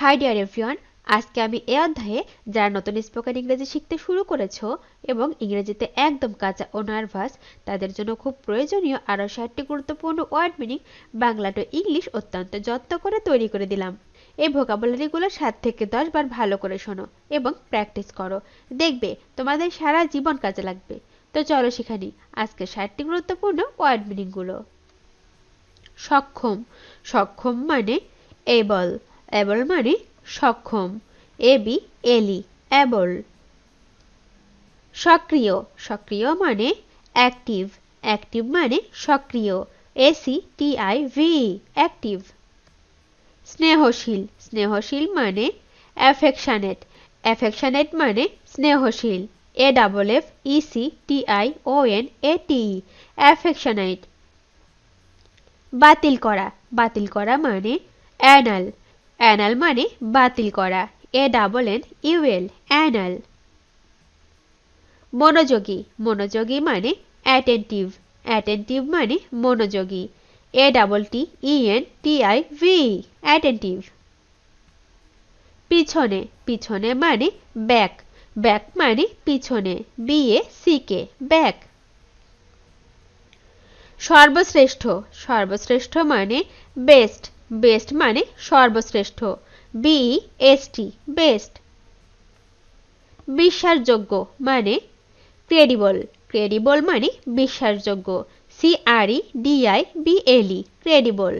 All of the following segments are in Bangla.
হাই ডিয়ার এভরিওয়ান, আজকে আমি এই অধ্যায়ে যারা নতুন স্পোকেন ইংরেজি শিখতে শুরু করেছো এবং ইংরেজিতে একদম কাঁচা ও নার্ভাস তাদের জন্য খুব প্রয়োজনীয় আরও 60টি গুরুত্বপূর্ণ word meaning Bangla to English অত্যন্ত যত্ন করে তৈরি করে দিলাম। এই ভোকাবুলারিগুলো 7 থেকে 10 বার ভালো করে শোনো এবং প্র্যাকটিস করো, দেখবে তোমাদের সারা জীবন কাজে লাগবে। তো চলো শিখে নিই আজকে 60টি গুরুত্বপূর্ণ ওয়ার্ড মিনিংগুলো। সক্ষম। সক্ষম মানে এবল। এবল মানে সক্ষম। এবি এলি এবল। সক্রিয়। সক্রিয় মানে অ্যাক্টিভ। অ্যাক্টিভ মানে সক্রিয়। ACTIV active. স্নেহশীল। স্নেহশীল মানে অ্যাফেকশনেট। অ্যাফেকশনেট মানে স্নেহশীল। AFFECTIONATE affectionate. বাতিল করা। বাতিল করা মানে অ্যানাল। অ্যানাল মানে বাতিল করা। ANNUL anal. মনোযোগী। মনোযোগী মানে অ্যাটেন্টিভ। অ্যাটেন্টিভ মানে মনোযোগী। ATTENTIV attentive. পিছনে। পিছনে মানে ব্যাক। ব্যাক মানে পিছনে। BACK back. সর্বশ্রেষ্ঠ। সর্বশ্রেষ্ঠ মানে বেস্ট। বেস্ট মানে সর্বশ্রেষ্ঠ। BEST best. বিশ্বাসযোগ্য মানে ক্রেডিবল। ক্রেডিবল মানে বিশ্বাসযোগ্য। CREDIBLE credible.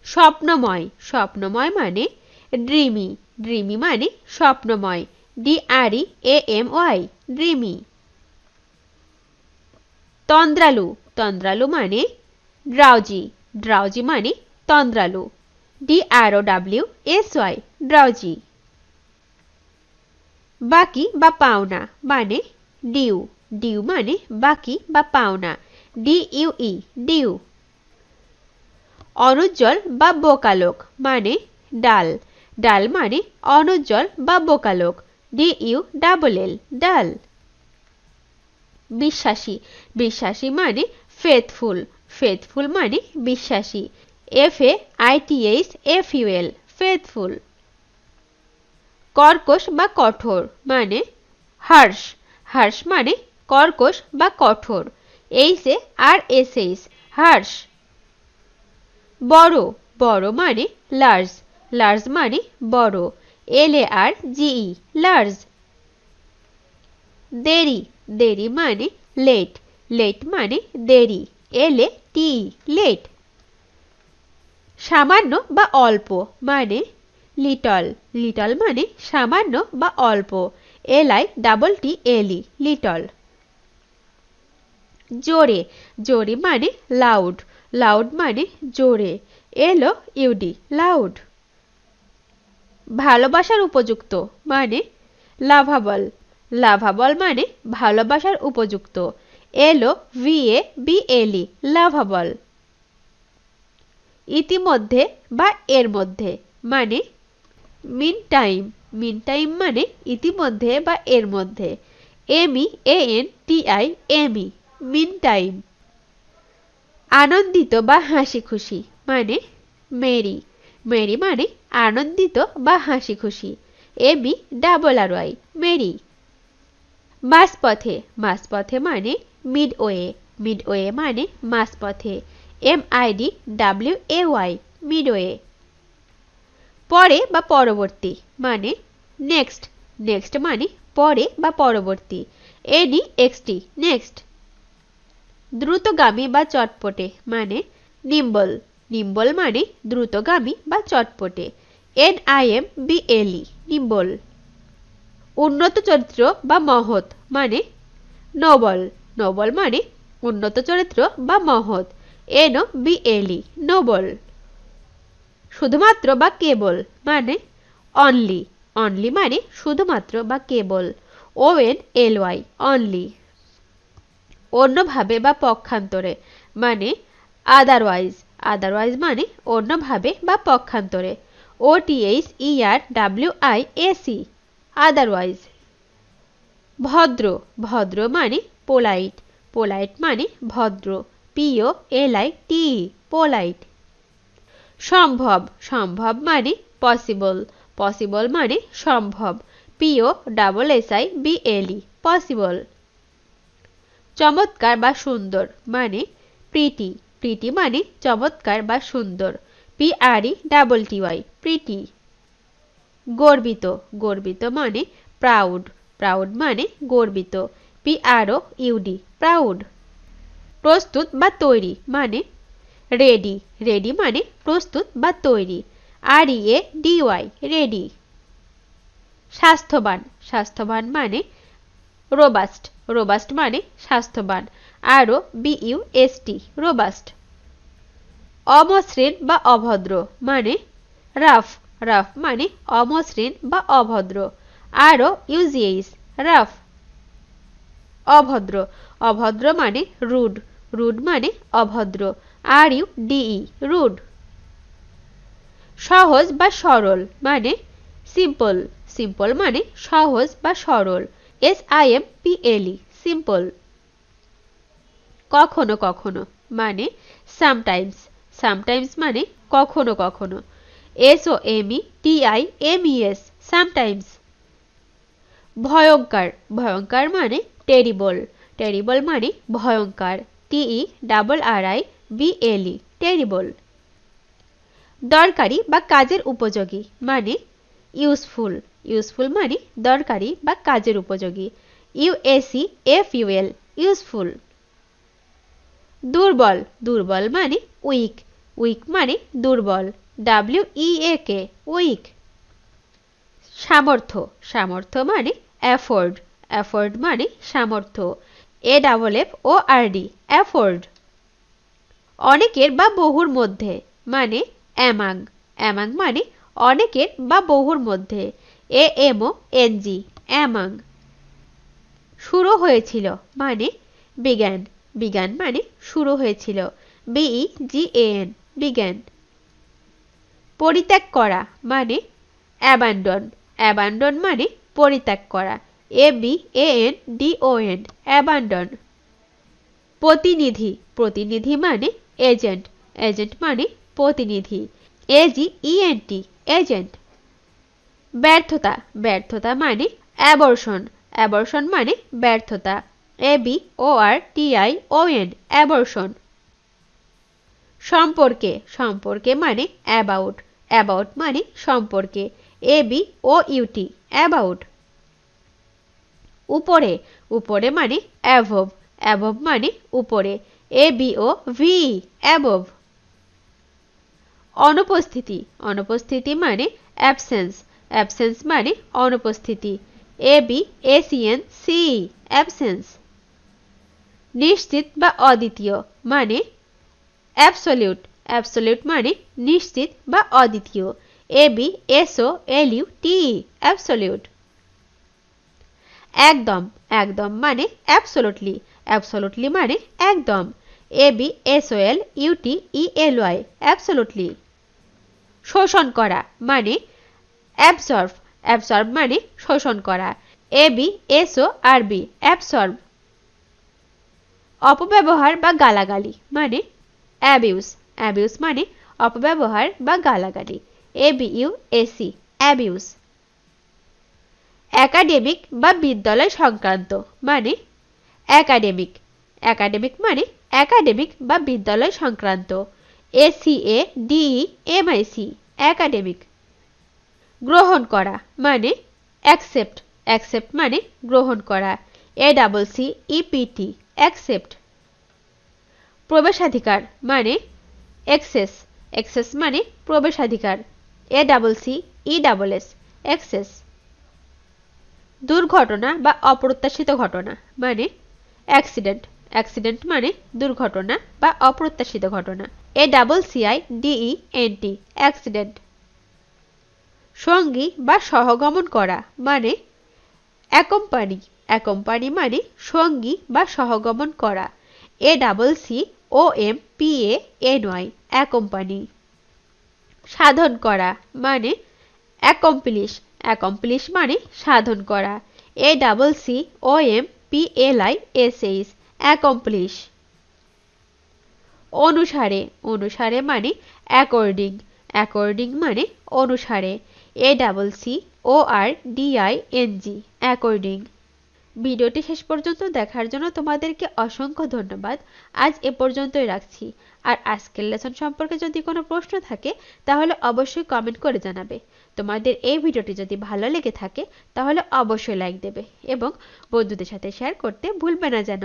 স্বপ্নময়। স্বপ্নময় মানে ড্রিমি। ড্রিমি মানে স্বপ্নময়। DREAMY dreamy. তন্দ্রালু। তন্দ্রালু মানে ড্রাউজি। ড্রাউজি মানে তন্দ্রালু। DROWSY drowsy. বাকি বা পাওনা মানে ডিউ। ডিউ মানে বাকি বা পাওনা। DUE due. অনুজ্জ্বল বা বোকালোক মানে ডাল। ডাল মানে অনুজ্জ্বল বা বোকালোক। DULL ডাল। বিশ্বাসী। বিশ্বাসী মানে ফেথফুল। ফেথফুল মানে বিশ্বাসী। FAITHFUL faithful. কর্কশ বা কঠোর মানে হার্শ। হার্শ মানে কর্কশ বা কঠোর। HARSH হার্শ। বড়। বড় মানে লার্জ। লার্জ মানে বড়। LARGE large. দেরি। দেরি মানে লেট। লেট মানে দেরি। LATE late. সামান্য বা অল্প মানে লিটল। লিটল মানে সামান্য বা অল্প। LITTLE little. জোরে। জোরে মানে লাউড। লাউড মানে জোরে। LOUD loud. ভালোবাসার উপযুক্ত মানে লাভাবল। লাভাবল মানে ভালোবাসার উপযুক্ত। LOVABLE লাভাবল। ইতিমধ্যে বা এর মধ্যে মানে মিন টাইম। মিন টাইম মানে ইতিমধ্যে বা এর মধ্যে। MEANTIME meantime. আনন্দিত বা হাসি খুশি মানে মেরি। মেরি মানে আনন্দিত বা হাসি খুশি। MERRY merry. মাঝপথে। মাঝপথে মানে মিডওয়ে। মিডওয়ে মানে মাঝপথে। MIDWAY midway. পরে বা পরবর্তী মানে নেক্সট। নেক্সট মানে পরে বা পরবর্তী। NEXT next. দ্রুতগামী বা চটপটে মানে নিম্বল। নিম্বল মানে দ্রুতগামী বা চটপটে। NIMBLE নিম্বল। উন্নত চরিত্র বা মহৎ মানে নোবল। নোবল মানে উন্নত চরিত্র বা মহৎ। NOBLE Noble. শুধুমাত্র বা কেবল মানে অনলি। অনলি মানে শুধুমাত্র বা কেবল। ONLY only. অন্যভাবে বা পক্ষান্তরে মানে আদারওয়াইজ। আদারওয়াইজ মানে অন্যভাবে বা পক্ষান্তরে। OTHERWISE otherwise. ভদ্র। ভদ্র মানে পোলাইট। পোলাইট মানে ভদ্র। POLITE polite. সম্ভব সম্ভব মানে পসিবল পসিবল মানে সম্ভব POSSIBLE পসিবল চমৎকার বা সুন্দর মানে প্রিটি প্রিটি মানে চমৎকার বা সুন্দর PRETTY প্রিটি গর্বিত গর্বিত মানে প্রাউড প্রাউড মানে গর্বিত PROUD প্রাউড প্রস্তুত বা তৈরি মানে রেডি রেডি মানে প্রস্তুত বা তৈরি READY রেডি স্বাস্থ্যবান স্বাস্থ্যবান মানে রোবাস্ট রোবাস্ট মানে স্বাস্থ্যবান ROBUST রোবাস্ট অমসৃণ বা অভদ্র মানে রাফ রাফ মানে অমসৃণ বা অভদ্র ROUGS রাফ অভদ্র অভদ্র মানে রুড রুড মানে অভদ্র RUDE রুড সহজ বা সরল মানে সিম্পল সিম্পল মানে সহজ বা সরল SIMPLE সিম্পল কখনো কখনো মানে সামটাইমস সামটাইমস মানে কখনো কখনো SOMETIMES সামটাইমস ভয়ঙ্কর ভয়ঙ্কর মানে টেরিবল টেরিবল মানে ভয়ঙ্কর TERRIBLE টেরিবল দরকারি বা কাজের উপযোগী মানে ইউজফুল ইউজফুল মানে দরকারি বা কাজের উপযোগী USEFUL ইউজফুল দুর্বল দুর্বল মানে উইক উইক মানে দুর্বল WEAK উইক সামর্থ্য সামর্থ্য মানে অ্যাফোর্ড অ্যাফোর্ড মানে সামর্থ্য AFFORD অ্যাফোর্ড অনেকের বা বহুর মধ্যে মানে অ্যামাং অ্যামাং মানে অনেকের বা বহুর মধ্যে AMONG অ্যামাং শুরু হয়েছিল মানে বিজ্ঞান বিজ্ঞান মানে শুরু হয়েছিল BEGAN বিজ্ঞান পরিত্যাগ করা মানে অ্যাবান্ডন অ্যাবান্ডন মানে পরিত্যাগ করা ABANDON অ্যাবান্ডন প্রতিনিধি প্রতিনিধি মানে এজেন্ট এজেন্ট মানে প্রতিনিধি AGENT এজেন্ট ব্যর্থতা ব্যর্থতা মানে অ্যাবর্শন অ্যাবর্শন মানে ব্যর্থতা ABORTION অ্যাবর্শন সম্পর্কে সম্পর্কে মানে অ্যাবাউট অ্যাবাউট মানে সম্পর্কে ABOUT অ্যাবাউট উপরে উপরে মানে অ্যাভব অ্যাভব মানে উপরে ABOVE অ্যাবভ অনুপস্থিতি অনুপস্থিতি মানে অ্যাবসেন্স অ্যাবসেন্স মানে অনুপস্থিতি ABSENCE অ্যাবসেন্স নিশ্চিত বা অদ্বিতীয় মানে অ্যাবসলিউট অ্যাবসলিউট মানে নিশ্চিত বা অদ্বিতীয় ABSOLUTE অ্যাবসলিউট একদম একদম মানে অ্যাবসলিউটলি অ্যাবসলিউটলি মানে একদম ABSOLUTELY অ্যাবসলিউটলি শোষণ করা মানে অ্যাবসর্ব অ্যাবসর্ব মানে শোষণ করা ABSORB অ্যাবসর্ব অপব্যবহার বা গালাগালি মানে অ্যাবিউজ অ্যাবিউজ মানে অপব্যবহার বা গালাগালি ABUSE অ্যাবিউজ একাডেমিক বা বিদ্যালয় সংক্রান্ত মানে একাডেমিক একাডেমিক মানে একাডেমিক বা বিদ্যালয় সংক্রান্ত ACADEMIC একাডেমিক গ্রহণ করা মানে অ্যাকসেপ্ট অ্যাকসেপ্ট মানে গ্রহণ করা ACCEPT অ্যাকসেপ্ট প্রবেশাধিকার মানে অ্যাক্সেস অ্যাক্সেস মানে প্রবেশাধিকার ACCESS অ্যাক্সেস দুর্ঘটনা বা অপ্রত্যাশিত ঘটনা মানে অ্যাক্সিডেন্ট অ্যাক্সিডেন্ট মানে দুর্ঘটনা বা অপ্রত্যাশিত ঘটনা ACCIDENT অ্যাক্সিডেন্ট সঙ্গী বা সহগমন করা মানে অ্যাকম্পানি অ্যাকম্পানি মানে সঙ্গী বা সহগমন করা ACCOMPANY অ্যাকম্পানি সাধন করা মানে অ্যাকমপ্লিশ অ্যাকমপ্লিশ মানে সাধন করা ACCOMPLISH অ্যাকমপ্লিশ অনুসারে অনুসারে মানে অ্যাকর্ডিং অ্যাকর্ডিং মানে অনুসারে, ACCORDING, অ্যাকর্ডিং। ভিডিওটি শেষ পর্যন্ত দেখার জন্য তোমাদেরকে অসংখ্য ধন্যবাদ। আজ এ পর্যন্তই রাখছি। আর আজকের লেসন সম্পর্কে যদি কোনো প্রশ্ন থাকে তাহলে অবশ্যই কমেন্ট করে জানাবে। তোমাদের এই ভিডিওটি যদি ভালো লেগে থাকে তাহলে অবশ্যই লাইক দেবে এবং বন্ধুদের সাথে শেয়ার করতে ভুলবে না যেন।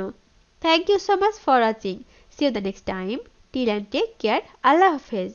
Thank you so much for watching. See you the next time. Till and take care. আল্লাহ হাফেজ।